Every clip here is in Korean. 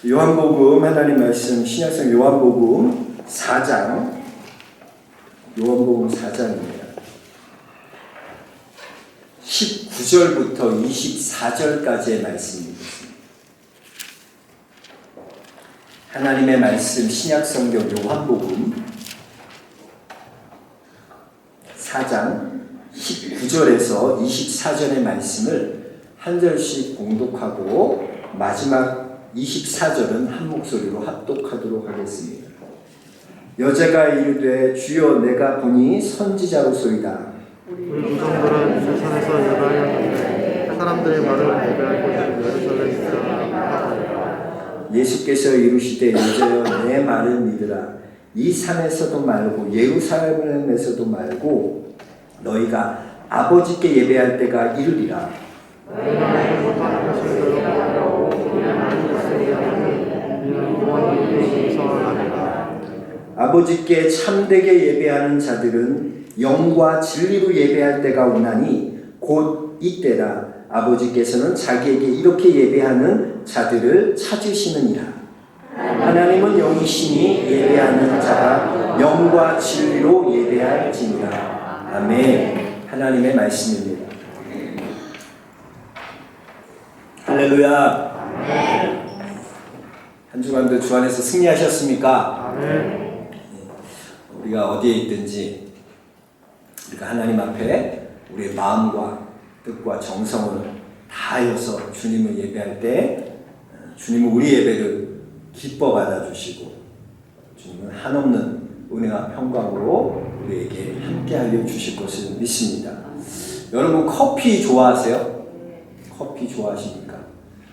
요한복음 하나님 말씀 신약성 요한복음 4장 요한복음 4장입니다. 19절부터 24절까지의 말씀입니다. 하나님의 말씀 신약성경 요한복음 4장 19절에서 24절의 말씀을 한 절씩 공독하고 마지막 24절은 한 목소리로 합독하도록 하겠습니다. 여자가 이르되 주여 내가 보니 선지자로소이다. 우리 조상들은 세상에서 예배하였는데 사람들의 말을 예배할 곳은 예루살렘이라. 예수께서 이르시되 여자여 내 말을 믿으라. 이 산에서도 말고 예루살렘에서도 말고 너희가 아버지께 예배할 때가 이르리라. 아버지께 참되게 예배하는 자들은 영과 진리로 예배할 때가 오나니 곧 이때라. 아버지께서는 자기에게 이렇게 예배하는 자들을 찾으시느니라. 하나님은 영이시니 예배하는 자가 영과 진리로 예배할지니라. 아멘. 하나님의 말씀입니다. 할렐루야. 한 주간도 주 안에서 승리하셨습니까? 우리가 어디에 있든지 우리가 하나님 앞에 우리의 마음과 뜻과 정성을 다하여서 주님을 예배할 때 주님은 우리 예배를 기뻐 받아주시고 주님은 한없는 은혜와 평강으로 우리에게 함께 알려주실 것을 믿습니다. 여러분 커피 좋아하세요? 커피 좋아하십니까?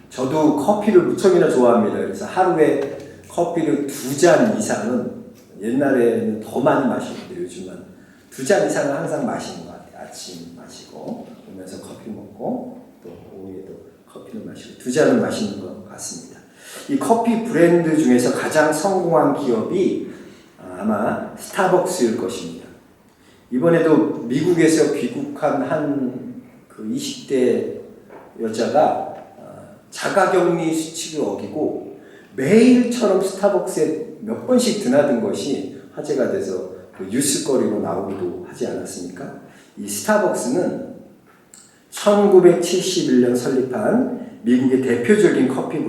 저도 커피를 무척이나 좋아합니다. 그래서 하루에 커피를 2잔 이상은 옛날에는 더 많이 마셨는데 요즘은 2잔 이상은 항상 마시는 것 같아요. 아침 마시고 오면서 커피 먹고 또 오후에도 커피를 마시고 2잔을 마시는 것 같습니다. 이 커피 브랜드 중에서 가장 성공한 기업이 아마 스타벅스일 것입니다. 이번에도 미국에서 귀국한 한 그 20대 여자가 자가격리 수칙을 어기고 매일처럼 스타벅스에 몇 번씩 드나든 것이 화제가 돼서 그 뉴스거리로 나오기도 하지 않았습니까? 이 스타벅스는 1971년 설립한 미국의 대표적인 커피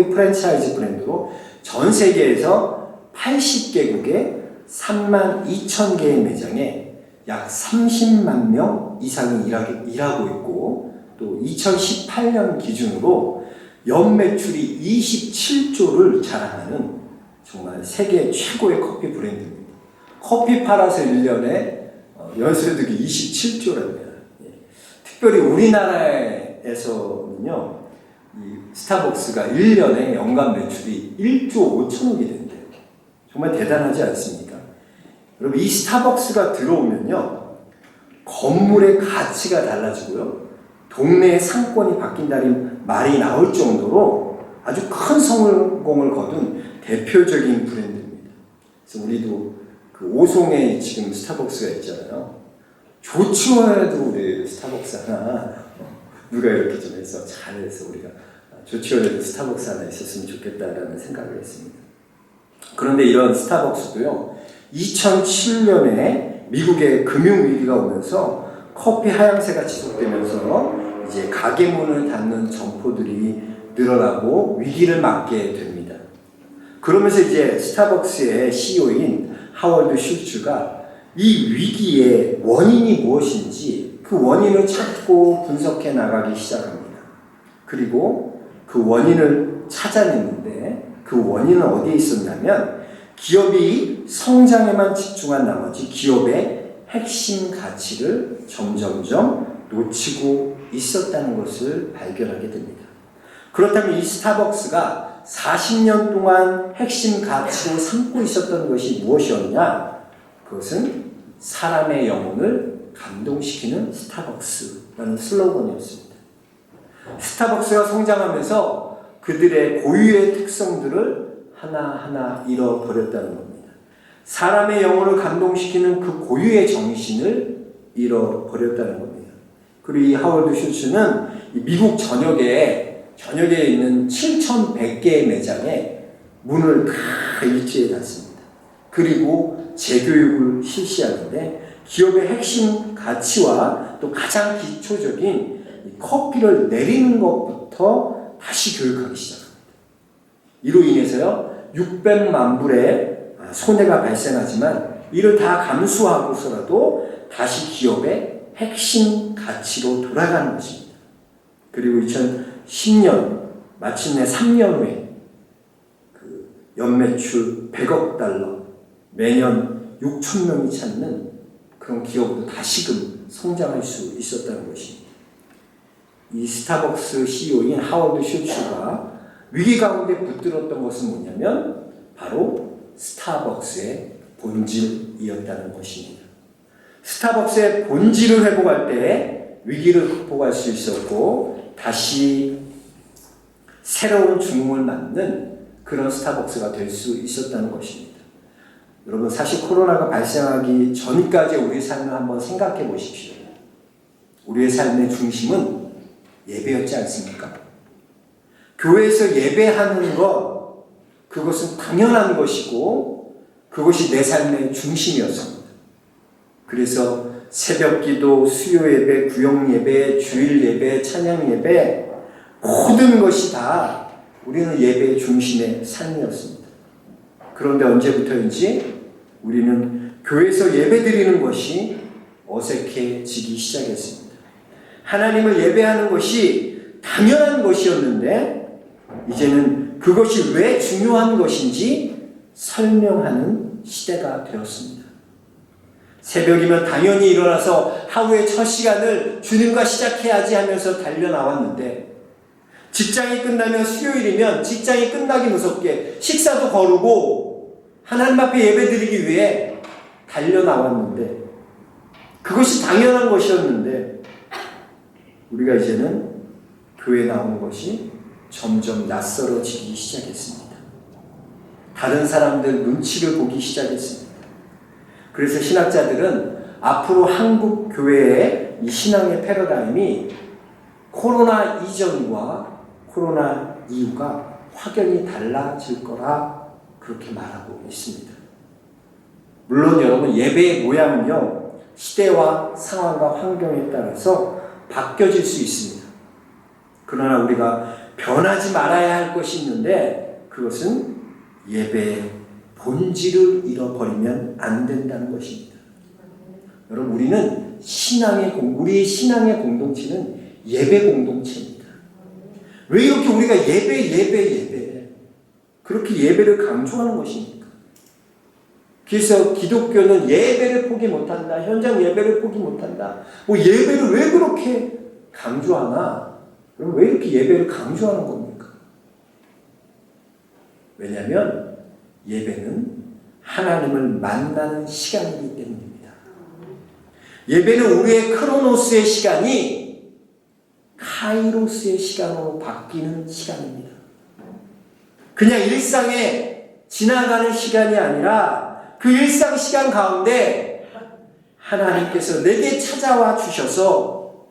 프랜차이즈 브랜드로 전 세계에서 80개국에 32,000개의 매장에 약 30만 명 이상이 일하고 있고 또 2018년 기준으로 연매출이 27조를 자랑하는 정말 세계 최고의 커피 브랜드입니다. 커피 팔아서 1년에 연소득이 27조랍니다. 특별히 우리나라에서는요, 이 스타벅스가 1년에 연간 매출이 1조 5천억이 된대요. 정말 대단하지 않습니까? 여러분, 이 스타벅스가 들어오면요, 건물의 가치가 달라지고요, 동네의 상권이 바뀐다는 말이 나올 정도로 아주 큰 성공을 거둔 대표적인 브랜드입니다. 그래서 우리도 그 오송에 지금 스타벅스가 있잖아요. 조치원에도 우리 스타벅스 하나 누가 이렇게 좀 해서 잘해서 우리가 조치원에도 스타벅스 하나 있었으면 좋겠다라는 생각을 했습니다. 그런데 이런 스타벅스도요, 2007년에 미국의 금융위기가 오면서 커피 하향세가 지속되면서 이제 가게 문을 닫는 점포들이 늘어나고 위기를 맞게 됩니다. 그러면서 이제 스타벅스의 CEO인 하워드 슐츠가 이 위기의 원인이 무엇인지 그 원인을 찾고 분석해 나가기 시작합니다. 그리고 그 원인을 찾아냈는데 그 원인은 어디에 있었냐면 기업이 성장에만 집중한 나머지 기업의 핵심 가치를 점점점 놓치고 있었다는 것을 발견하게 됩니다. 그렇다면 이 스타벅스가 40년 동안 핵심 가치로 삼고 있었던 것이 무엇이었냐? 그것은 사람의 영혼을 감동시키는 스타벅스라는 슬로건이었습니다. 스타벅스가 성장하면서 그들의 고유의 특성들을 하나하나 잃어버렸다는 겁니다. 사람의 영혼을 감동시키는 그 고유의 정신을 잃어버렸다는 겁니다. 그리고 이 하워드 슐츠는 미국 전역에 저녁에 있는 7,100개의 매장에 문을 다 일제히 닫습니다. 그리고 재교육을 실시하는데 기업의 핵심 가치와 또 가장 기초적인 커피를 내리는 것부터 다시 교육하기 시작합니다. 이로 인해서요 600만 불의 손해가 발생하지만 이를 다 감수하고서라도 다시 기업의 핵심 가치로 돌아가는 것입니다. 그리고 2010년 마침내 3년 후에 그 연매출 100억 달러 매년 6천 명이 찾는 그런 기업으로 다시금 성장할 수 있었다는 것입니다. 이 스타벅스 CEO인 하워드 슐츠가 위기 가운데 붙들었던 것은 뭐냐면 바로 스타벅스의 본질이었다는 것입니다. 스타벅스의 본질을 회복할 때 위기를 극복할 수 있었고 다시 새로운 중흥을 맞는 그런 스타벅스가 될 수 있었다는 것입니다. 여러분 사실 코로나가 발생하기 전까지 우리 삶을 한번 생각해 보십시오. 우리의 삶의 중심은 예배였지 않습니까? 교회에서 예배하는 것 그것은 당연한 것이고 그것이 내 삶의 중심이었습니다. 그래서 새벽 기도, 수요 예배, 구역 예배, 주일 예배, 찬양 예배 모든 것이 다 우리는 예배의 중심의 삶이었습니다. 그런데 언제부터인지 우리는 교회에서 예배드리는 것이 어색해지기 시작했습니다. 하나님을 예배하는 것이 당연한 것이었는데 이제는 그것이 왜 중요한 것인지 설명하는 시대가 되었습니다. 새벽이면 당연히 일어나서 하루의 첫 시간을 주님과 시작해야지 하면서 달려나왔는데 직장이 끝나면 수요일이면 직장이 끝나기 무섭게 식사도 거르고 하나님 앞에 예배드리기 위해 달려나왔는데 그것이 당연한 것이었는데 우리가 이제는 교회에 나오는 것이 점점 낯설어지기 시작했습니다. 다른 사람들 눈치를 보기 시작했습니다. 그래서 신학자들은 앞으로 한국 교회의 이 신앙의 패러다임이 코로나 이전과 코로나 이후가 확연히 달라질 거라 그렇게 말하고 있습니다. 물론 여러분 예배의 모양은요 시대와 상황과 환경에 따라서 바뀌어질 수 있습니다. 그러나 우리가 변하지 말아야 할 것이 있는데 그것은 예배의 본질을 잃어버리면 안 된다는 것입니다. 여러분 우리는 우리의 신앙의 공동체는 예배 공동체입니다. 왜 이렇게 우리가 예배 그렇게 예배를 강조하는 것입니까? 그래서 기독교는 예배를 포기 못한다. 현장 예배를 포기 못한다. 뭐 예배를 왜 그렇게 강조하나? 그럼 왜 이렇게 예배를 강조하는 겁니까? 왜냐하면 예배는 하나님을 만나는 시간이기 때문입니다. 예배는 우리의 크로노스의 시간이 카이로스의 시간으로 바뀌는 시간입니다. 그냥 일상에 지나가는 시간이 아니라 그 일상 시간 가운데 하나님께서 내게 찾아와 주셔서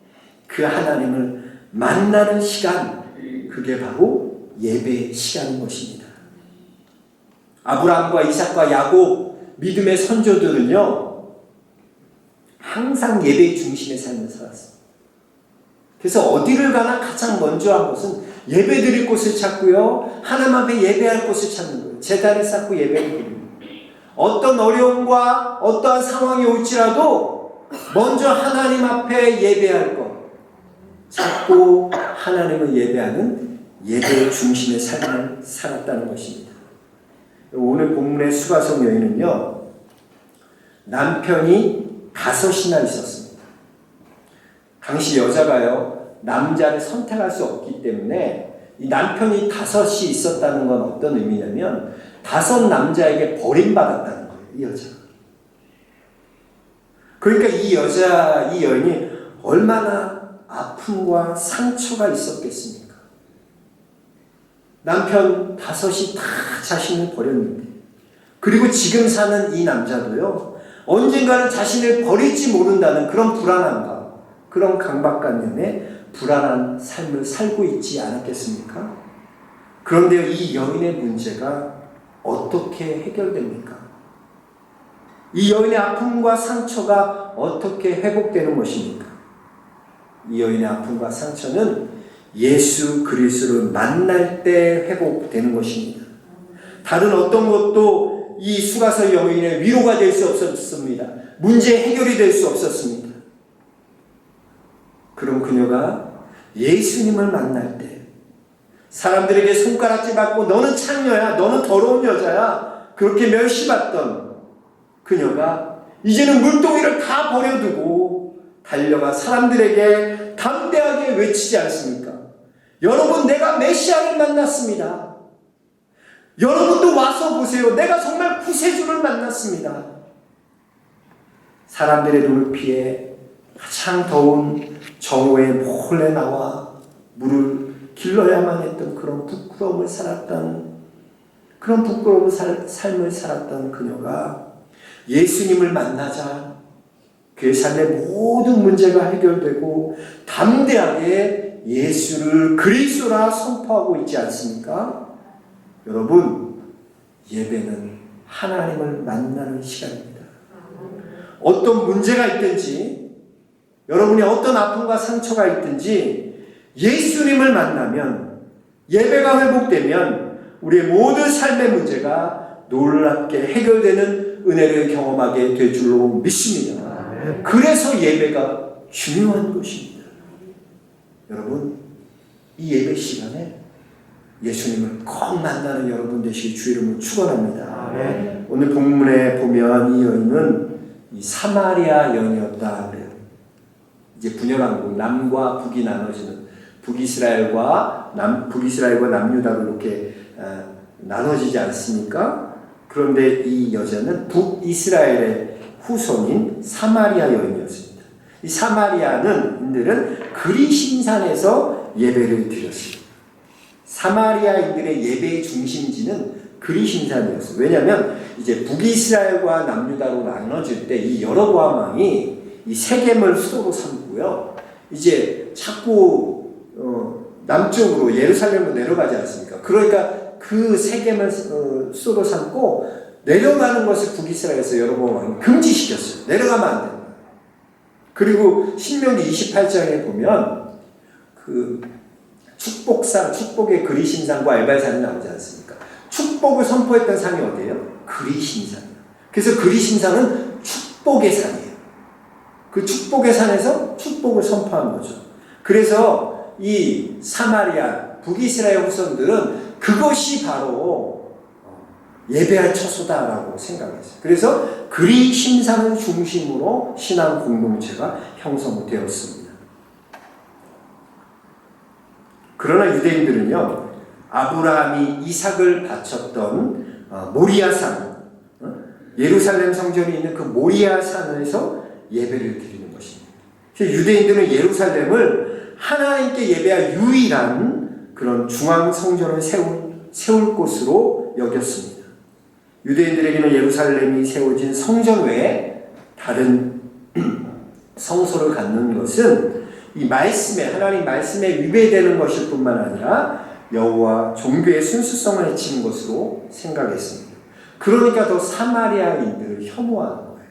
그 하나님을 만나는 시간, 그게 바로 예배의 시간인 것입니다. 아브라함과 이삭과 야곱 믿음의 선조들은요 항상 예배의 중심의 삶을 살았습니다. 그래서 어디를 가나 가장 먼저 한 것은 예배드릴 곳을 찾고요 하나님 앞에 예배할 곳을 찾는 거예요. 제단을 쌓고 예배를 드립니다. 어떤 어려움과 어떠한 상황이 올지라도 먼저 하나님 앞에 예배할 것 찾고 하나님을 예배하는 예배의 중심의 삶을 살았다는 것입니다. 오늘 본문의 수가성 여인은요 남편이 5이나 있었습니다. 당시 여자가요 남자를 선택할 수 없기 때문에 이 남편이 5이 있었다는 건 어떤 의미냐면 5 남자에게 버림받았다는 거예요. 이 여자가. 그러니까 이 여인이 얼마나 아픔과 상처가 있었겠습니까? 남편 5이 다 자신을 버렸는데 그리고 지금 사는 이 남자도요 언젠가는 자신을 버릴지 모른다는 그런 불안함과 그런 강박관념에 불안한 삶을 살고 있지 않았겠습니까? 그런데 이 여인의 문제가 어떻게 해결됩니까? 이 여인의 아픔과 상처가 어떻게 회복되는 것입니까? 이 여인의 아픔과 상처는 예수 그리스도를 만날 때 회복되는 것입니다. 다른 어떤 것도 이 수가서 여인의 위로가 될 수 없었습니다. 문제 해결이 될 수 없었습니다. 그럼 그녀가 예수님을 만날 때 사람들에게 손가락질 받고 너는 창녀야, 너는 더러운 여자야 그렇게 멸시받던 그녀가 이제는 물동이를 다 버려두고 달려가 사람들에게 담대하게 외치지 않습니까? 여러분, 내가 메시아를 만났습니다. 여러분도 와서 보세요. 내가 정말 구세주를 만났습니다. 사람들의 눈을 피해 가장 더운 정오에 몰래 나와 물을 길러야만 했던 그런 부끄러움을 살았던, 그런 부끄러운 삶을 살았던 그녀가 예수님을 만나자 그의 삶의 모든 문제가 해결되고 담대하게 예수를 그리스도라 선포하고 있지 않습니까? 여러분, 예배는 하나님을 만나는 시간입니다. 어떤 문제가 있든지, 여러분이 어떤 아픔과 상처가 있든지 예수님을 만나면, 예배가 회복되면 우리의 모든 삶의 문제가 놀랍게 해결되는 은혜를 경험하게 될 줄로 믿습니다. 그래서 예배가 중요한 것입니다. 여러분, 이 예배 시간에 예수님을 꼭 만나는 여러분 되시길 주 이름으로 축원합니다. 오늘 본문에 보면 이 여인은 이 사마리아 여인이었다 그래요. 이제 분열왕국, 남과 북이 나눠지는, 북이스라엘과 남유다로 이렇게 나눠지지 않습니까? 그런데 이 여자는 북이스라엘의 후손인 사마리아 여인이었습니다. 이 사마리아인들은 그리심산에서 예배를 드렸습니다. 사마리아인들의 예배의 중심지는 그리심산이었어요. 왜냐하면 이제 북이스라엘과 남유다로 나눠질 때 이 여로보암 왕이 이 세겜을 수도로 삼고요. 이제 자꾸 남쪽으로 예루살렘으로 내려가지 않습니까? 그러니까 그 세겜을 수도로 삼고 내려가는 것을 북이스라엘에서 여로보암 왕이 금지시켰어요. 내려가면 안 된다. 그리고 신명기 28장에 보면 그 축복산, 축복의 그리심산과 에발산이 나오지 않습니까? 축복을 선포했던 산이 어디예요? 그리심산이에요. 그래서 그리심산은 축복의 산이에요. 그 축복의 산에서 축복을 선포한 거죠. 그래서 이 사마리아, 북이스라엘 후손들은 그것이 바로 예배할 처소다라고 생각했어요. 그래서 그리심산을 중심으로 신앙 공동체가 형성되었습니다. 그러나 유대인들은요, 아브라함이 이삭을 바쳤던 모리아산, 예루살렘 성전이 있는 그 모리아산에서 예배를 드리는 것입니다. 그래서 유대인들은 예루살렘을 하나님께 예배할 유일한 그런 중앙 성전을 세울 곳으로 여겼습니다. 유대인들에게는 예루살렘이 세워진 성전 외에 다른 성소를 갖는 것은 이 말씀에, 하나님 말씀에 위배되는 것일 뿐만 아니라 여호와 종교의 순수성을 해치는 것으로 생각했습니다. 그러니까 더 사마리아인들을 혐오하는 거예요.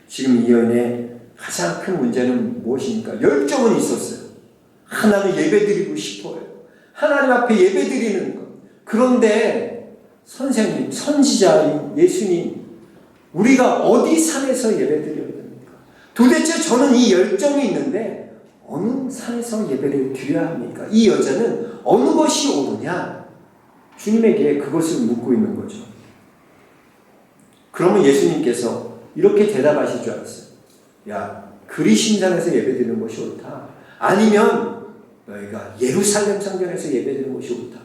지금 이 여인의 가장 큰 문제는 무엇입니까? 열정은 있었어요. 하나님 예배드리고 싶어요. 하나님 앞에 예배드리는 것. 그런데 선생님, 선지자인 예수님, 우리가 어디 산에서 예배드려야 됩니까? 도대체 저는 이 열정이 있는데 어느 산에서 예배를 드려야 합니까? 이 여자는 어느 것이 옳으냐? 주님에게 그것을 묻고 있는 거죠. 그러면 예수님께서 이렇게 대답하실 줄 알았어요. 야, 그리심산에서 예배드리는 것이 옳다. 아니면 너희가 예루살렘 성전에서 예배드리는 것이 옳다.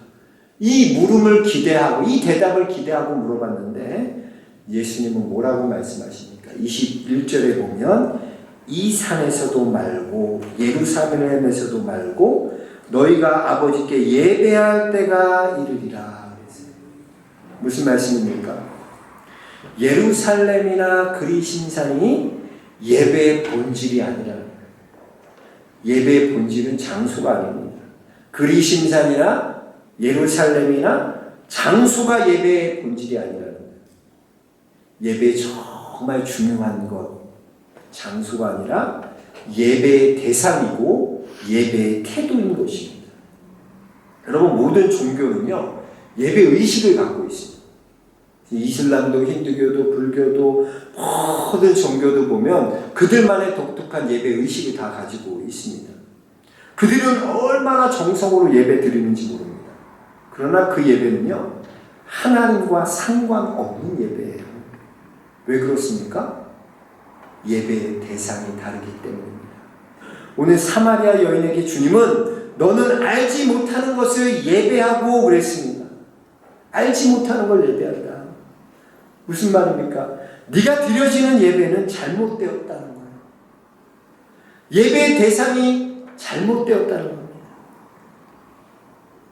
이 물음을 기대하고, 이 대답을 기대하고 물어봤는데 예수님은 뭐라고 말씀하십니까? 21절에 보면 이 산에서도 말고 예루살렘에서도 말고 너희가 아버지께 예배할 때가 이르리라. 무슨 말씀입니까? 예루살렘이나 그리심산이 예배의 본질이 아니라 예배의 본질은 장소가 아닙니다. 그리심산이나 예루살렘이나 장소가 예배의 본질이 아니라는 거예요. 예배의 정말 중요한 것, 장소가 아니라 예배의 대상이고 예배의 태도인 것입니다. 여러분, 모든 종교는요, 예배 의식을 갖고 있습니다. 이슬람도, 힌두교도, 불교도, 모든 종교도 보면 그들만의 독특한 예배 의식을 다 가지고 있습니다. 그들은 얼마나 정성으로 예배 드리는지 모릅니다. 그러나 그 예배는요, 하나님과 상관없는 예배예요. 왜 그렇습니까? 예배의 대상이 다르기 때문입니다. 오늘 사마리아 여인에게 주님은 너는 알지 못하는 것을 예배하고 그랬습니다. 알지 못하는 걸 예배한다. 무슨 말입니까? 네가 드려지는 예배는 잘못되었다는 거예요. 예배의 대상이 잘못되었다는 겁니다.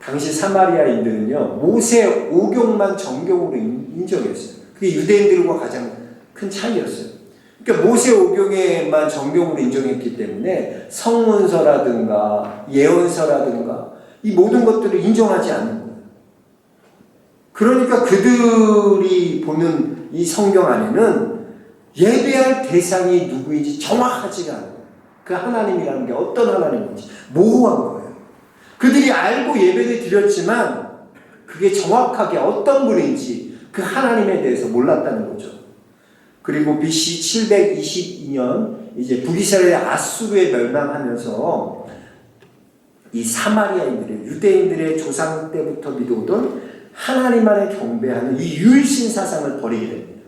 당시 사마리아인들은요, 모세 오경만 정경으로 인정했어요. 그게 유대인들과 가장 큰 차이였어요. 그러니까 모세 오경에만 정경으로 인정했기 때문에 성문서라든가 예언서라든가 이 모든 것들을 인정하지 않는 거예요. 그러니까 그들이 보는 이 성경 안에는 예배할 대상이 누구인지 정확하지가 않아요. 그 하나님이라는 게 어떤 하나님인지 모호한 거예요. 그들이 알고 예배를 드렸지만 그게 정확하게 어떤 분인지 그 하나님에 대해서 몰랐다는 거죠. 그리고 BC 722년 이제 북이스라엘의 아수르에 멸망하면서 이 사마리아인들의 유대인들의 조상 때부터 믿어오던 하나님만을 경배하는 이 유일신 사상을 버리게 됩니다.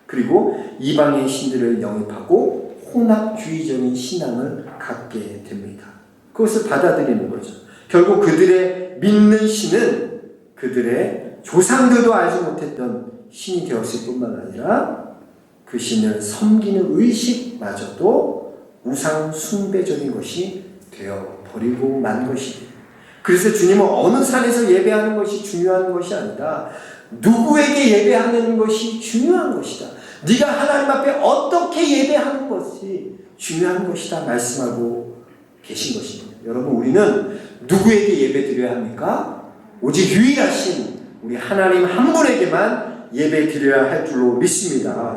그리고 이방의 신들을 영입하고 혼합주의적인 신앙을 갖게 됩니다. 그것을 받아들이는 거죠. 결국 그들의 믿는 신은 그들의 조상들도 알지 못했던 신이 되었을 뿐만 아니라 그 신을 섬기는 의식마저도 우상 숭배적인 것이 되어버리고 만 것입니다. 그래서 주님은 어느 산에서 예배하는 것이 중요한 것이 아니라 누구에게 예배하는 것이 중요한 것이다. 네가 하나님 앞에 어떻게 예배하는 것이 중요한 것이다 말씀하고 계신 것입니다. 여러분, 우리는 누구에게 예배 드려야 합니까? 오직 유일하신 우리 하나님 한 분에게만 예배 드려야 할 줄로 믿습니다.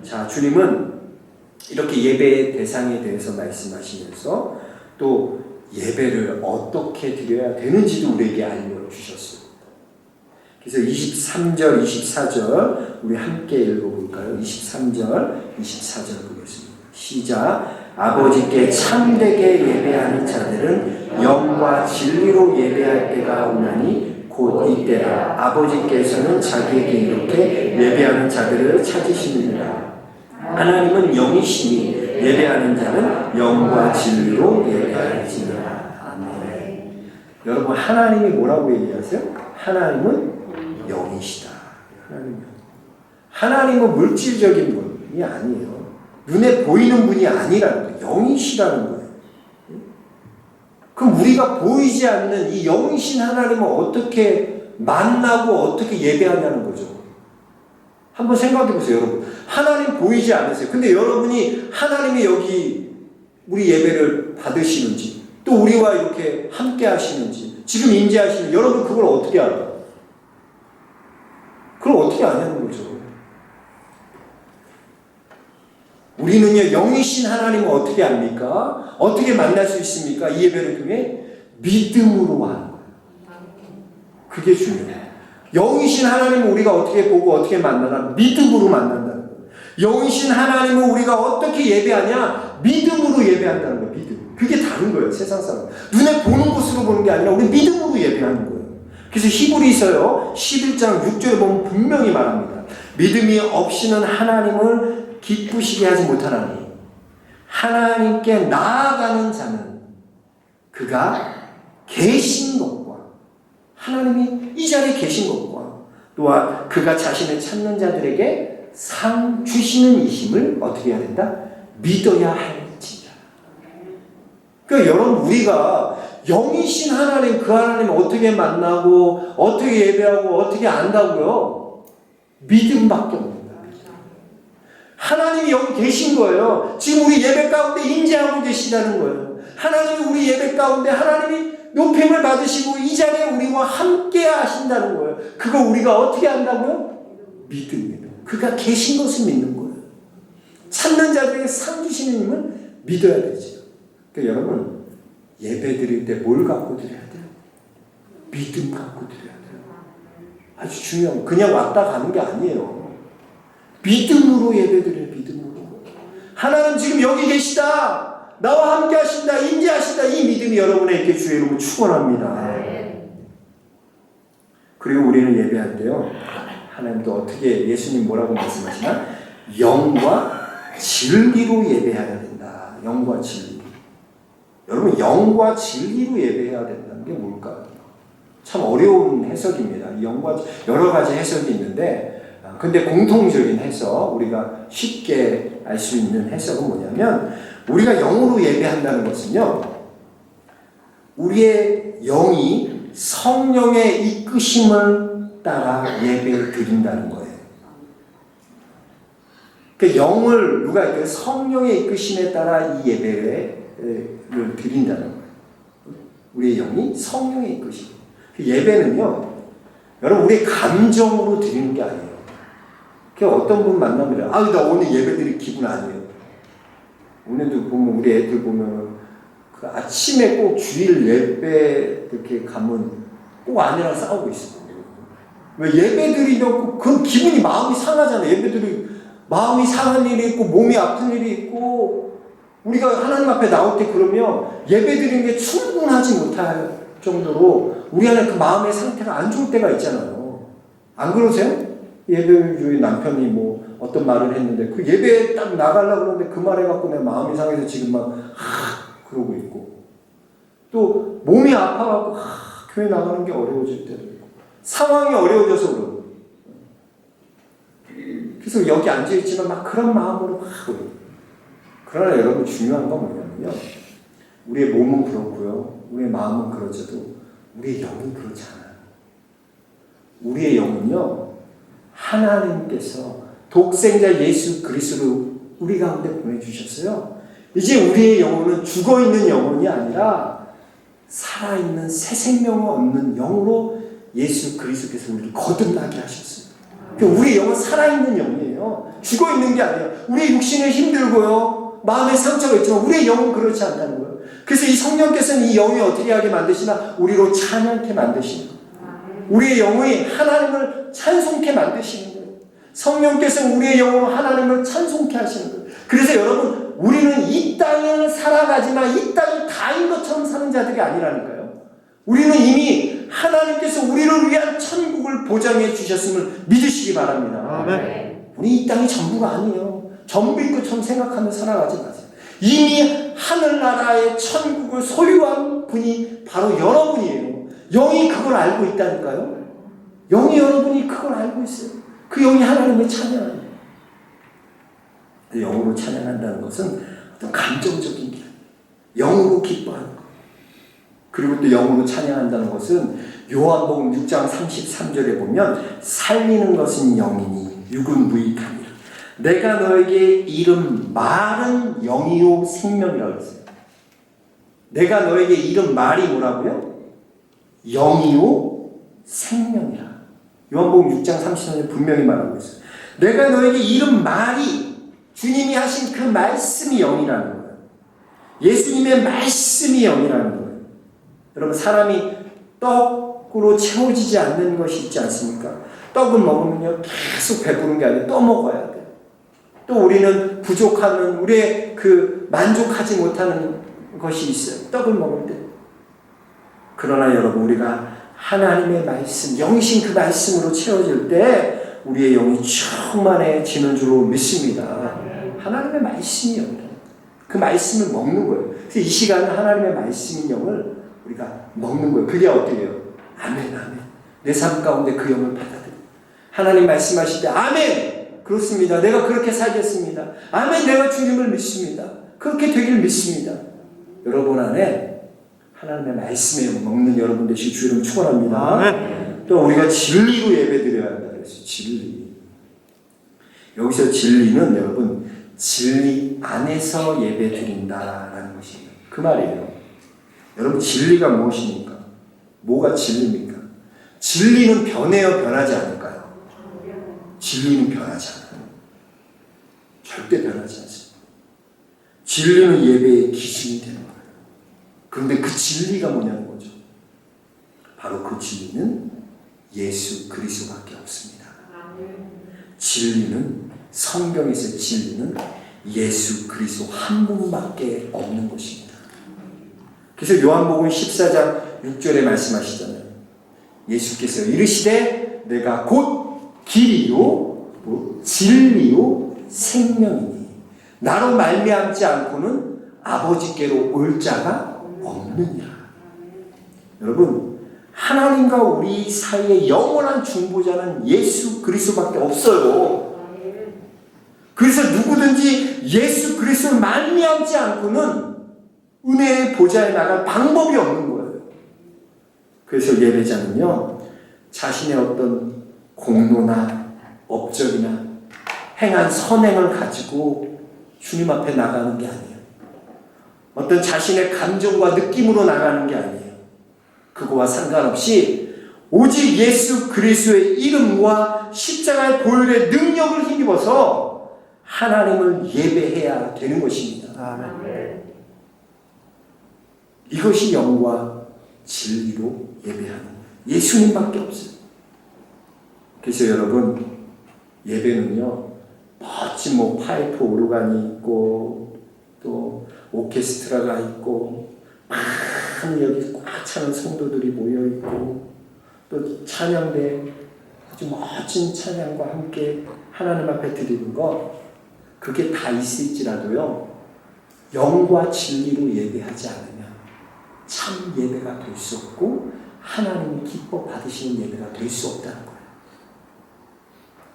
자, 주님은 이렇게 예배의 대상에 대해서 말씀하시면서 또 예배를 어떻게 드려야 되는지도 우리에게 알려주셨습니다. 그래서 23절, 24절 우리 함께 읽어볼까요? 23절, 24절 보겠습니다. 시작. 아버지께 참되게 예배하는 자들은 영과 진리로 예배할 때가 오나니 곧 이때라. 아버지께서는 자기에게 이렇게 예배하는 자들을 찾으시느니라. 하나님은 영이시니 예배하는 자는 영과 진리로 예배할지니라. 아멘. 여러분, 하나님이 뭐라고 얘기하세요? 하나님은 영이시다. 하나님은 물질적인 분이 아니에요. 눈에 보이는 분이 아니라는 거예요. 영이시라는 거예요. 그럼 우리가 보이지 않는 이 영이신 하나님을 어떻게 만나고 어떻게 예배하냐는 거죠. 한번 생각해 보세요, 여러분. 하나님 보이지 않으세요. 근데 여러분이 하나님이 여기 우리 예배를 받으시는지, 또 우리와 이렇게 함께 하시는지, 지금 임재하시는 여러분 그걸 어떻게 알아요? 그걸 어떻게 아냐는 거죠. 우리는요, 영이신 하나님을 어떻게 압니까? 어떻게 만날 수 있습니까? 이 예배를 통해 믿음으로 하는 거예요. 그게 중요해요. 영이신 하나님을 우리가 어떻게 보고 어떻게 만나나? 믿음으로 만난다는 거예요. 영이신 하나님을 우리가 어떻게 예배하냐? 믿음으로 예배한다는 거예요. 믿음. 그게 다른 거예요. 세상 사람. 눈에 보는 것으로 보는 게 아니라 우리 믿음으로 예배하는 거예요. 그래서 히브리서요 11장 6절에 보면 분명히 말합니다. 믿음이 없이는 하나님을 기쁘시게 하지 못하나니 하나님께 나아가는 자는 그가 계신 것과 하나님이 이 자리에 계신 것과 또한 그가 자신을 찾는 자들에게 상 주시는 이심을 어떻게 해야 된다? 믿어야 할지니라. 그러니까 여러분, 우리가 영이신 하나님, 그 하나님 어떻게 만나고 어떻게 예배하고 어떻게 안다고요? 믿음밖에 없는 거예요. 하나님이 여기 계신 거예요. 지금 우리 예배 가운데 임재하고 계시다는 거예요. 하나님이 우리 예배 가운데 하나님이 높임을 받으시고 이 자리에 우리와 함께 하신다는 거예요. 그거 우리가 어떻게 한다고요? 믿음이에요. 그가 계신 것을 믿는 거예요. 찾는 자들에게 상 주시는 힘을 믿어야 되죠. 그러니까 여러분 예배 드릴 때 뭘 갖고 드려야 돼요? 믿음 갖고 드려야 돼요. 아주 중요한 그냥 왔다 가는 게 아니에요. 믿음으로 예배 드려요. 믿음으로. 하나님 지금 여기 계시다. 나와 함께 하신다. 임재하신다. 이 믿음이 여러분에게 주의 이름으로 축원합니다. 그리고 우리는 예배할 때요. 하나님도 어떻게 예수님 뭐라고 말씀하시나? 영과 진리로 예배해야 된다. 영과 진리. 여러분 영과 진리로 예배해야 된다는 게 뭘까요? 참 어려운 해석입니다. 영과 여러 가지 해석이 있는데 근데 공통적인 해석 우리가 쉽게 알 수 있는 해석은 뭐냐면 우리가 영으로 예배한다는 것은요. 우리의 영이 성령의 이끄심을 따라 예배를 드린다는 거예요. 그 영을 누가 이끌 성령의 이끄심에 따라 이 예배를 드린다는 거예요. 우리의 영이 성령의 이끄심. 그 예배는요, 여러분 우리의 감정으로 드리는 게 아니에요. 그 어떤 분 만나면 나 오늘 예배 드릴 기분 아니에요. 오늘도 보면 우리 애들 보면 그 아침에 꼭 주일 예배 이렇게 가면 꼭 아내랑 싸우고 있어요. 왜 예배 드리면 그 기분이 마음이 상하잖아요. 예배 드리 마음이 상한 일이 있고 몸이 아픈 일이 있고 우리가 하나님 앞에 나올 때 그러면 예배 드리는 게 충분하지 못할 정도로 우리 안에 그 마음의 상태가 안 좋을 때가 있잖아요. 안 그러세요? 예배 중에 남편이 뭐 어떤 말을 했는데 그 예배에 딱 나가려고 그러는데 그 말 해갖고 내 마음이 상해서 지금 막 그러고 있고 또 몸이 아파갖고 교회 나가는 게 어려워질 때도 있고 상황이 어려워져서 그러고 그래서 여기 앉아있지만 막 그런 마음으로 막 하고 그러나 여러분 중요한 건 뭐냐면요 우리의 몸은 그렇고요 우리의 마음은 그렇져도 우리의 영은 그렇지 않아요. 우리의 영은요 하나님께서 독생자 예수 그리스도를 우리 가운데 보내주셨어요. 이제 우리의 영혼은 죽어있는 영혼이 아니라 살아있는 새 생명을 얻는 영으로 예수 그리스도께서 우리를 거듭나게 하셨어요. 그러니까 우리의 영은 살아있는 영이에요. 죽어있는 게 아니에요. 우리의 육신은 힘들고요. 마음에 상처가 있지만 우리의 영은 그렇지 않다는 거예요. 그래서 이 성령께서는 이 영이 어떻게 하게 만드시나? 우리로 찬양케 만드시는 거예요. 우리의 영이 하나님을 찬송케 만드시는 거예요. 성령께서 우리의 영으로 하나님을 찬송케 하시는 거예요. 그래서 여러분 우리는 이 땅을 살아가지만 이 땅이 다인 것처럼 사는 자들이 아니라니까요. 우리는 이미 하나님께서 우리를 위한 천국을 보장해 주셨음을 믿으시기 바랍니다. 아멘. 우리 이 땅이 전부가 아니에요. 전부일 것처럼 생각하며 살아가지 마세요. 이미 하늘나라의 천국을 소유한 분이 바로 여러분이에요. 영이 그걸 알고 있다니까요. 영이 여러분이 그걸 알고 있어요. 그 영이 하나님의 찬양이에요. 영으로 찬양한다는 것은 어떤 감정적인 게 영으로 기뻐하는 것. 그리고 또 영으로 찬양한다는 것은 요한복음 6장 33절에 보면 살리는 것은 영이니 육은 무익하니라. 내가 너에게 이름 말은 영이요 생명이라고 했어요. 내가 너에게 이름 말이 뭐라고요? 영이요 생명이라. 요한복음 6장 33절에 분명히 말하고 있어요. 내가 너에게 이름 말이 주님이 하신 그 말씀이 영이라는 거예요. 예수님의 말씀이 영이라는 거예요. 여러분 사람이 떡으로 채워지지 않는 것이 있지 않습니까? 떡을 먹으면요 계속 배부른 게 아니라 또 먹어야 돼요. 또 우리는 부족하는 우리의 그 만족하지 못하는 것이 있어요. 떡을 먹을 때. 그러나 여러분 우리가 하나님의 말씀, 영이신 그 말씀으로 채워질 때 우리의 영이 충만해지는 줄로 믿습니다. 하나님의 말씀이 영이다. 그 말씀을 먹는 거예요. 그래서 이 시간은 하나님의 말씀인 영을 우리가 먹는 거예요. 그게 어떻게 해요? 아멘, 아멘. 내 삶 가운데 그 영을 받아들여. 하나님 말씀하실 때 아멘! 그렇습니다. 내가 그렇게 살겠습니다. 아멘! 내가 주님을 믿습니다. 그렇게 되길 믿습니다. 여러분 안에 하나님의 말씀에 먹는 여러분 되시기 주 이름 축원합니다. 아멘. 또 우리가 진리로 예배드려야 한다 그랬어요. 진리. 여기서 진리는 여러분 진리 안에서 예배드린다라는 것입니다. 그 말이에요. 여러분, 진리가 무엇입니까? 뭐가 진리입니까? 진리는 변해요, 변하지 않을까요? 진리는 변하지 않아요. 절대 변하지 않습니다. 진리는 예배의 기준이 되는 거예요. 그런데 그 진리가 뭐냐는 거죠. 바로 그 진리는 예수 그리스도밖에 없습니다. 진리는, 성경에서의 진리는 예수 그리스도 한 분밖에 없는 것입니다. 그래서 요한복음 14장 6절에 말씀하시잖아요. 예수께서 이르시되 내가 곧 길이요 진리요 생명이니 나로 말미암지 않고는 아버지께로 올 자가 없느니라. 여러분, 하나님과 우리 사이의 영원한 중보자는 예수 그리스도밖에 없어요. 그래서 누구든지 예수 그리스도를 말미암지 않고는 은혜의 보좌에 나갈 방법이 없는 거예요. 그래서 예배자는요, 자신의 어떤 공로나 업적이나 행한 선행을 가지고 주님 앞에 나가는 게 아니에요. 어떤 자신의 감정과 느낌으로 나가는 게 아니에요. 그거와 상관없이 오직 예수 그리스도의 이름과 십자가의 보혈의 능력을 힘입어서 하나님을 예배해야 되는 것입니다. 아멘. 이것이 영과 진리로 예배하는 예수님밖에 없어요. 그래서 여러분, 예배는요, 멋진 파이프 오르간이 있고 또 오케스트라가 있고 많은 여기 꽉 차는 성도들이 모여 있고 또 찬양대, 아주 멋진 찬양과 함께 하나님 앞에 드리는 거, 그게 다 있을지라도요, 영과 진리로 예배하지 않으면 참 예배가 될 수 없고 하나님이 기뻐 받으시는 예배가 될 수 없다는 거예요.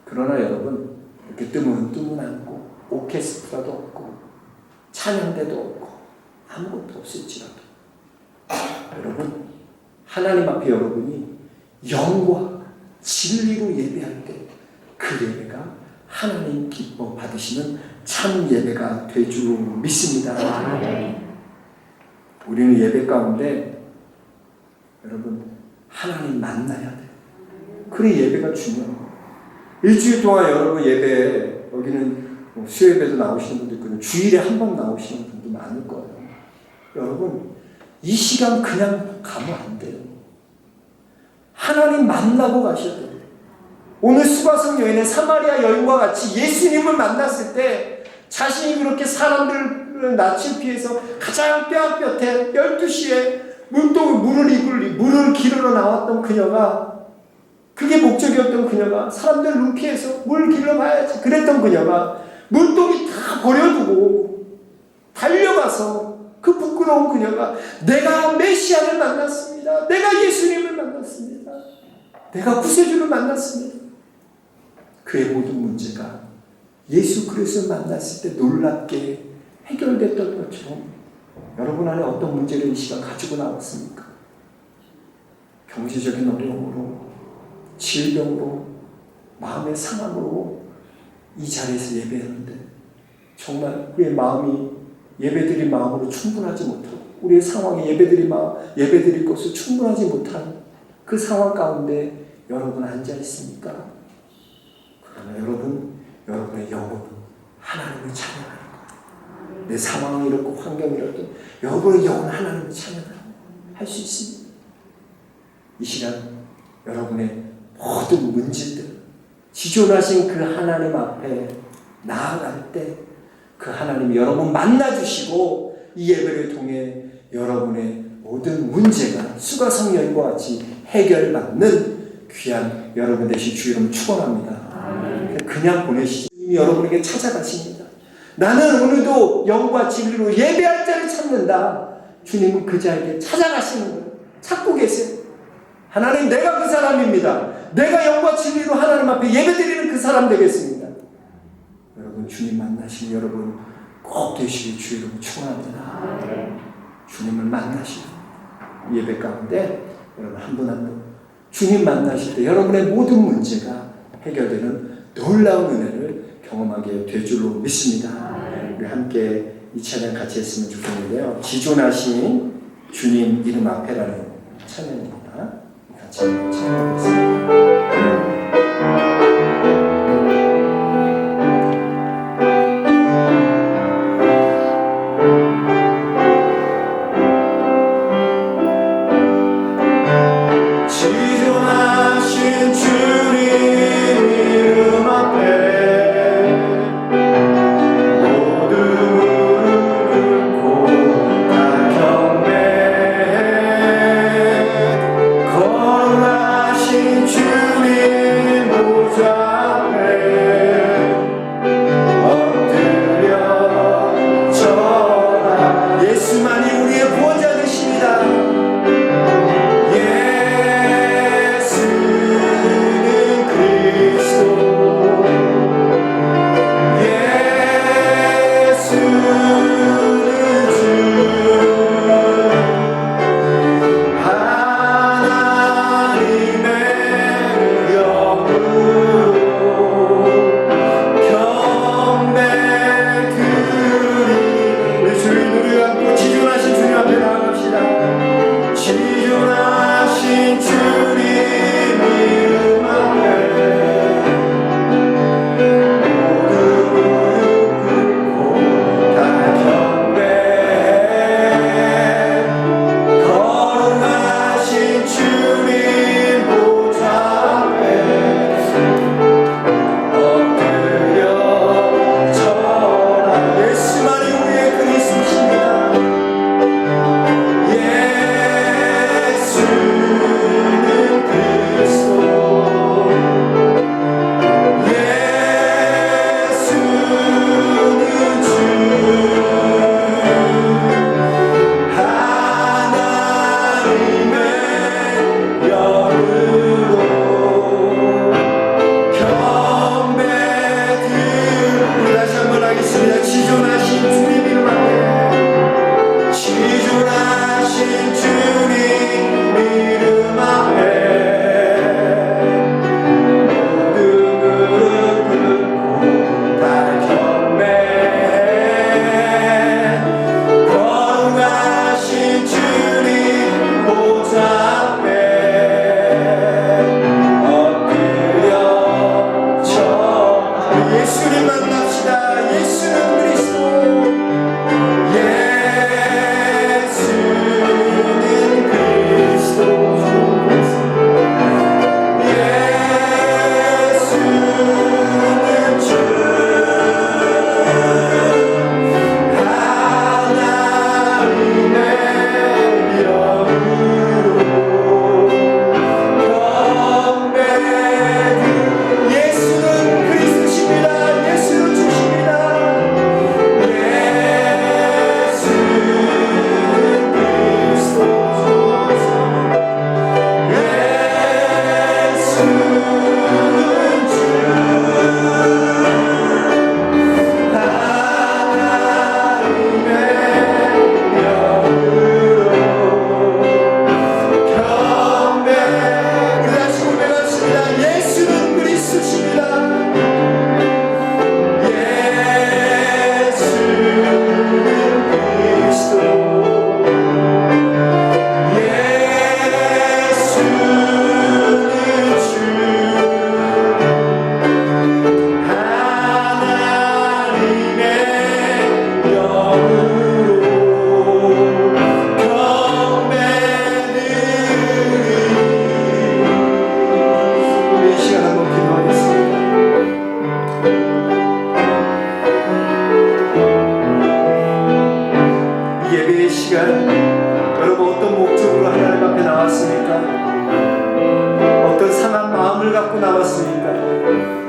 그러나 여러분, 이렇게 뜨문 않고 오케스트라도 없고 찬양대도 없고 아무것도 없을지라도 여러분, 하나님 앞에 여러분이 영과 진리로 예배할 때 그 예배가 하나님 기뻐 받으시는 참 예배가 될 줄 믿습니다. 우리는 예배 가운데 여러분, 하나님 만나야 돼요. 그래 예배가 중요한 거예요. 일주일 동안 여러분 예배에, 여기는 수요예배도 나오시는 분도 있고 주일에 한 번 나오시는 분도 많을 거예요. 여러분, 이 시간 그냥 가면 안 돼요. 하나님 만나고 가셔야 돼요. 오늘 수가성 여인의 사마리아 여인과 같이 예수님을 만났을 때 자신이 그렇게 사람들을 낯을 피해서 가장 뼈아뼈에 12시에 물을 기르러 나왔던 그녀가, 그게 목적이었던 그녀가, 사람들 눈 피해서 물 길러 가야지 그랬던 그녀가 물동이 다 버려두고 달려가서, 그 부끄러운 그녀가 내가 메시아를 만났습니다. 내가 예수님을 만났습니다. 내가 구세주를 만났습니다. 그의 모든 문제가 예수 그리스도를 만났을 때 놀랍게 해결됐던 것처럼 여러분 안에 어떤 문제를 이 시간 가지고 나왔습니까? 경제적인 어려움으로, 질병으로, 마음의 상함으로 이 자리에서 예배했는데 정말 우리의 마음이 예배드릴 마음으로 충분하지 못하고 우리의 상황에 예배드릴 것으로 충분하지 못한 그 상황 가운데 여러분 앉아 있습니까? 그러나 여러분의 영혼은 하나님을 찬양하는 거예요. 내 상황이 이렇고 환경이 이렇고 여러분의 영혼 하나님을 찬양할 수 있습니다. 이 시간 여러분의 모든 문제들, 지존하신 그 하나님 앞에 나아갈 때 그 하나님이 여러분 만나주시고 이 예배를 통해 여러분의 모든 문제가 수가성 여인과 같이 해결받는 귀한 여러분 되실 주 이름 축원합니다. 그냥 보내시지 여러분에게 찾아가십니다. 나는 오늘도 영과 진리로 예배할 자를 찾는다. 주님은 그 자에게 찾아가시는 거예요. 찾고 계세요. 하나님, 내가 그 사람입니다. 내가 영과 진리로 하나님 앞에 예배드리는 그 사람 되겠습니다. 여러분, 주님 만나신 여러분 꼭 되시길 주 이름 축원합니다. 주님을 만나시는 예배 가운데 여러분 한 분 한 분 주님 만나실 때 여러분의 모든 문제가 해결되는 놀라운 은혜를 경험하게 될 줄로 믿습니다. 우리 함께 이 찬양 같이 했으면 좋겠는데요. 지존하신 주님 이름 앞에라는 찬양입니다. 같이 찬양하겠습니다. 지존하신 주님 이름 앞에 모두 무릎 꿇고 다 경배해. 거룩하신 주님 보좌 앞에 엎드려 절하. 예수만이 우리의 구원자 되십니다.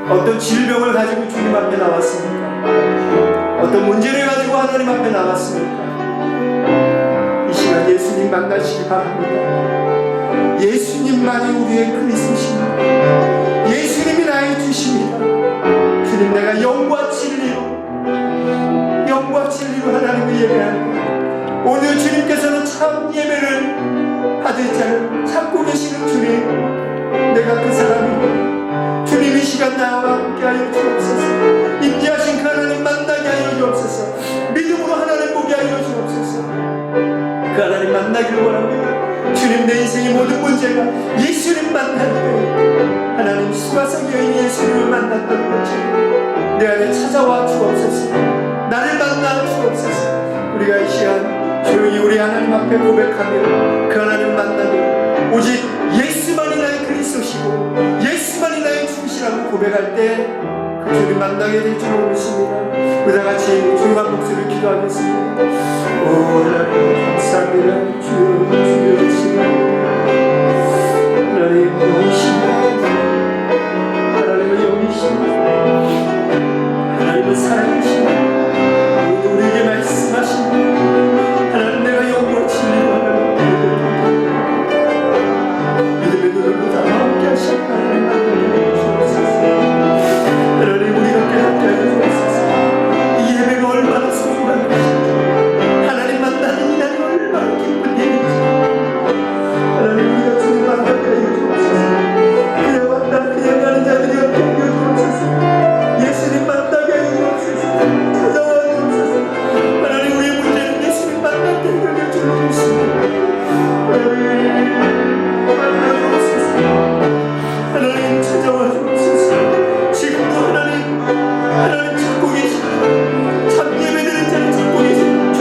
어떤 질병을 가지고 주님 앞에 나왔습니까? 어떤 문제를 가지고 하나님 앞에 나왔습니까? 이 시간 예수님 만나시기 바랍니다. 예수님만이 우리의 그리스도십니다. 예수님이 나의 주십니다. 주님, 내가 영과 진리로 하나님을 예배합니다. 오늘 주님께서는 참 예배를 받을 자를 찾고 계시는 주님, 내가 그 사람입니다. 주님, 이 시간 나와 함께 하여 주옵소서. 임재하신 그 하나님 만나게 하여 주옵소서. 믿음으로 하나님 만나기를 원합니다. 주님, 내 인생의 모든 문제가 예수님 만날 때 하나님 수가성 여인이 예수님을 만났던 것처럼 내 안에 찾아와 주옵소서. 나를 만나 주옵소서. 우리가 이 시간 조용히 우리 하나님 앞에 고백하며 그 하나님 만나며 오직 예수만이 나의 그리스도시고 예수만이 나의 주시라고 고백할 때 그 주님 만나게 될 줄 믿습니다. 우리 다 같이 조용한 목소리를 기도하겠습니다. 오 하나님 감사합니다. 주여 주여 하나님 영이십니다. 하나님은 영이십니다. 하나님은 사랑이십니다. 모두 우리에게 말씀하십니다. 하나님, 내가 영광 진리로 믿음의 눈을 다 함께 하실까. 하나님, 우리가 깨닫게 하여 주옵소서. 이 예배가 얼마나 소중한 것인지, 하나님 만나는 이 날이 얼마나 기쁜 일인지, 하나님, 우리가 주님 만나게 하여 주옵소서. 그냥 왔다 그냥 가는 자들이 없게 하여 주옵소서. 예수님 만나게 하여 주옵소서. 찾아와 주옵소서. 하나님, 우리의 문제는 예수님 만날 때 해결해 주옵소서. 만나 주옵소서. 하나님, 찾아와 주옵소서. 지금도 하나님 찾고 계시는 참 예배드린 자를 찾고 계시는 주,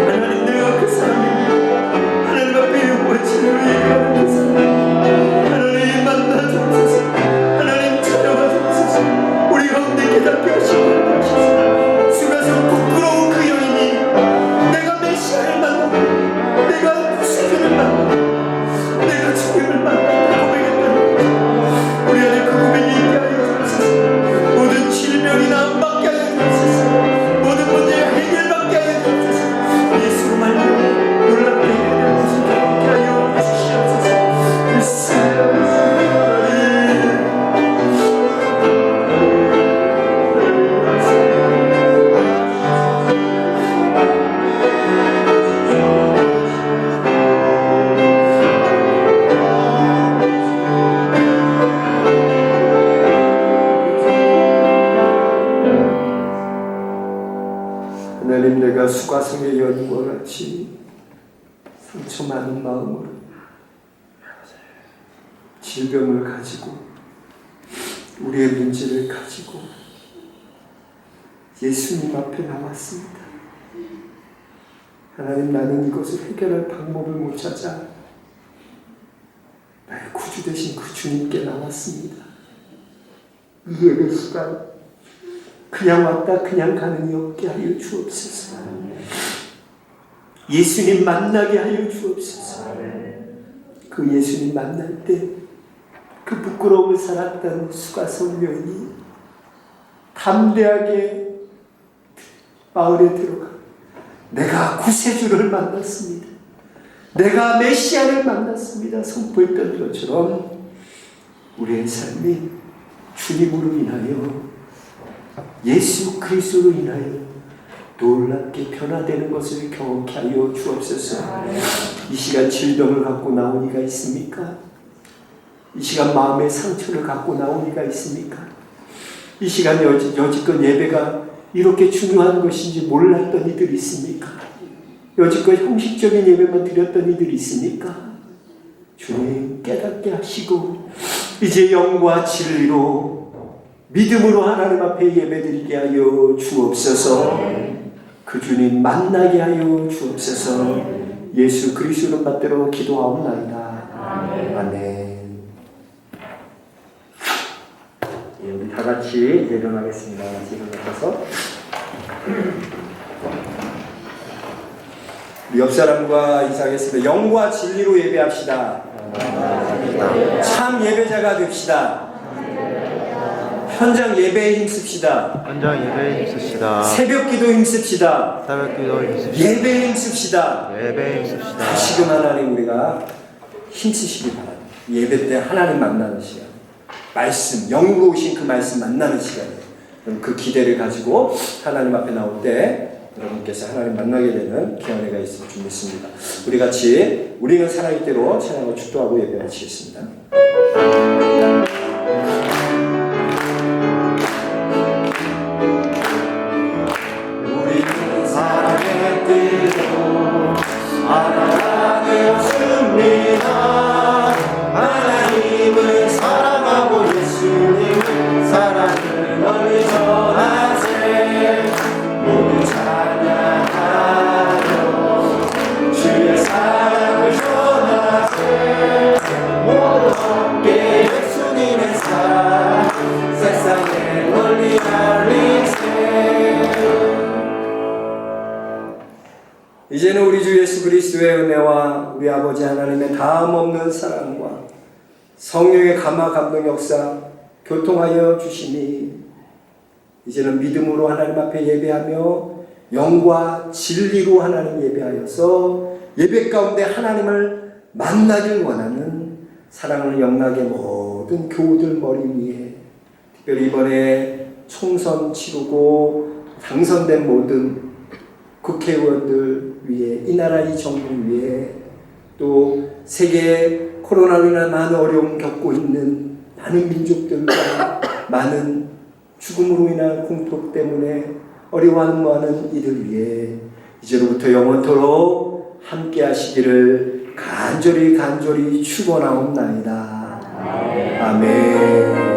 하나님, 내가 그 사람입니다. 하나님 앞에 영광 진리로 예배하는 그 사람, 하나님 만나 주옵소서. 하나님 찾아와 주옵소서. 우리 가운데 깨닫게 하시옵소서. 수가성 부끄러운 그 여인이 내가 메시아를 만났다, 내가 구세주를 만났다, 내가 주님을 만났다 고백했다는 것, 우리 안에 그 고백이 있게 하여 주옵소서. 모든 질병이 나음받게 하여 주옵소서. 모든 문제가 해결받게 하여 주옵소서. 예수로 말미암아 놀랍게 해결될 것을 경험케 하여 주시옵소서. 믿습니다. 하나님, 내가 수가성의 여인과 같이 상처 많은 마음으로 질병을 가지고 우리의 문제를 가지고 예수님 앞에 나왔습니다. 하나님, 나는 이것을 해결할 방법을 못 찾아 나의 구주 되신 그 주님께 나왔습니다. 이 예배 시간 그냥 왔다 그냥 가는 이 없게 하여 주옵소서. 예수님 만나게 하여 주옵소서. 그 예수님 만날 때 그 부끄러움을 살았던 수가성 여인이 담대하게 마을에 들어가 내가 구세주를 만났습니다, 내가 메시아를 만났습니다 선포했던 것처럼 우리의 삶이 주님으로 인하여 예수 그리스도로 인하여 놀랍게 변화되는 것을 경험케 하여 주옵소서. 이 시간 질병을 갖고 나온 이가 있습니까? 이 시간 마음의 상처를 갖고 나온 이가 있습니까? 이 시간 여지껏 예배가 이렇게 중요한 것인지 몰랐던 이들이 있습니까? 여지껏 형식적인 예배만 드렸던 이들이 있습니까? 주님 깨닫게 하시고 이제 영과 진리로 믿음으로 하나님 앞에 예배드리게 하여 주옵소서. 그 주님 만나게 하여 주옵소서. 예수 그리스도는 받들어 기도하옵나이다. 아멘. 예, 우리 다 같이 일어나겠습니다. 일어나셔서 우리 옆 사람과 인사하겠습니다. 영과 진리로 예배합시다. 참 예배자가 됩시다. 현장 예배에 힘씁시다. 현장 예배에 힘쓰시다. 새벽기도 힘씁시다. 새벽기도 힘쓰시다. 예배에 힘씁시다. 예배에 힘쓰시다. 지금 하나님 우리가 힘쓰시기 바랍니다. 예배 때 하나님 만나는 시간, 말씀, 영으로 오신 그 말씀 만나는 시간이에요. 그 기대를 가지고 하나님 앞에 나올 때 여러분께서 하나님 만나게 되는 귀한 해가 있을 줄 믿습니다. 우리 같이 우리는 사랑의 때로 찬양하고 축도하고 예배 마치겠습니다. 우리는 사랑의 때로 그리스도의 은혜와 우리 아버지 하나님의 다함없는 사랑과 성령의 감화 감동 역사 교통하여 주시니 이제는 믿음으로 하나님 앞에 예배하며 영과 진리로 하나님 예배하여서 예배 가운데 하나님을 만나길 원하는 사랑을 영락의 모든 교우들 머리 위에, 특별히 이번에 총선 치르고 당선된 모든 국회의원들 위에, 이 나라 이 정부 위에, 또 세계 코로나로 인한 많은 어려움 겪고 있는 많은 민족들과 많은 죽음으로 인한 공포 때문에 어려워하는 이들 위해 이제로부터 영원토록 함께 하시기를 간절히 축원하옵나이다. 아멘.